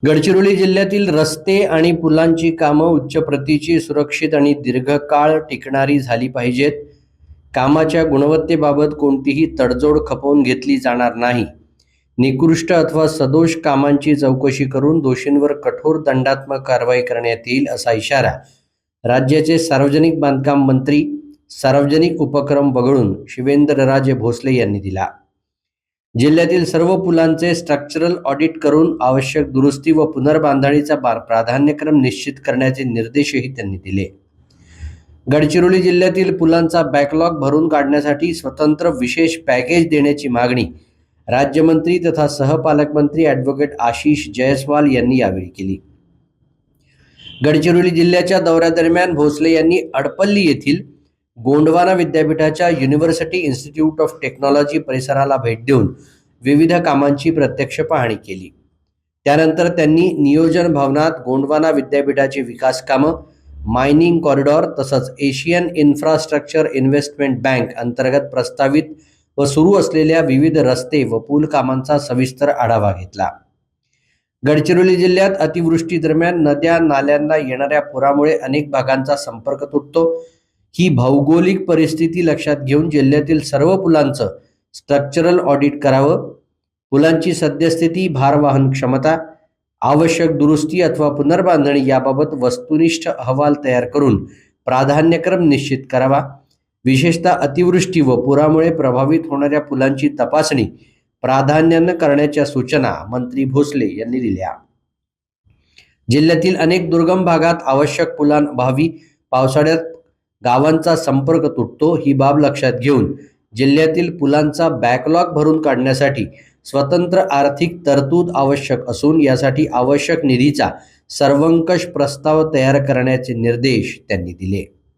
गडचिरोली जिल्ह्यातील रस्ते आणि पुलांची कामं उच्च प्रतीची, सुरक्षित आणि दीर्घकाळ टिकणारी झाली पाहिजेत. कामाच्या गुणवत्तेबाबत कोणतीही तडजोड खपवून घेतली जाणार नाही. निकृष्ट अथवा सदोष कामांची चौकशी करून दोषींवर कठोर दंडात्मक कारवाई करण्यात येईल, असा इशारा राज्याचे सार्वजनिक बांधकाम मंत्री, सार्वजनिक उपक्रम वगळून शिवेंद्रराजे भोसले यांनी दिला. जिल्ह्यातील सर्व पुलांचे स्ट्रक्चरल ऑडिट करून आवश्यक दुरुस्ती व पुनर्बांधणीचा प्राधान्यक्रम निश्चित करण्याचे निर्देशही त्यांनी दिले. गडचिरोली जिल्ह्यातील पुलांचा बॅकलॉग भरून काढण्यासाठी स्वतंत्र विशेष पॅकेज देण्याची मागणी राज्यमंत्री तथा सहपालकमंत्री ॲडव्होकेट आशिष जयस्वाल यांनी यावेळी केली. गडचिरोली जिल्ह्याच्या दौऱ्यादरम्यान भोसले यांनी अडपल्ली येथील गोंडवाना विद्यापीठाच्या युनिव्हर्सिटी इन्स्टिट्यूट ऑफ टेक्नॉलॉजी परिसराला भेट देऊन विविध कामांची प्रत्यक्ष पाहणी केली. त्यानंतर त्यांनी नियोजन भवनात गोंडवाना विद्यापीठाची विकास कामं, मायनिंग कॉरिडॉर तसंच एशियन इन्फ्रास्ट्रक्चर इन्व्हेस्टमेंट बँक अंतर्गत प्रस्तावित व सुरू असलेल्या विविध रस्ते व पूल कामांचा सविस्तर आढावा घेतला. गडचिरोली जिल्ह्यात अतिवृष्टी दरम्यान नद्या नाल्यांना येणाऱ्या पुरामुळे अनेक भागांचा संपर्क तुटतो. ही भौगोलिक परिस्थिती लक्षात घेऊन जिल्ह्यातील सर्व पुलांचं स्ट्रक्चरल ऑडिट करावं. पुलांची सद्यस्थिती, भारवहन क्षमता, आवश्यक दुरुस्ती अथवा पुनर्बांधणी याबाबत वस्तुनिष्ठ अहवाल तयार करून प्राधान्यक्रम निश्चित करावा. विशेषतः अतिवृष्टी व पुरामुळे प्रभावित होणाऱ्या पुलांची तपासणी प्राधान्यानं करण्याच्या सूचना मंत्री भोसले यांनी दिल्या. जिल्ह्यातील अनेक दुर्गम भागात आवश्यक पुलांअभावी पावसाळ्यात गावांचा संपर्क तुटतो. ही बाब लक्षात घेऊन जिल्ह्यातील पुलांचा बॅकलॉग भरून काढण्यासाठी स्वतंत्र आर्थिक तरतूद आवश्यक असून यासाठी आवश्यक निधीचा सर्वंकष प्रस्ताव तयार करण्याचे निर्देश त्यांनी दिले.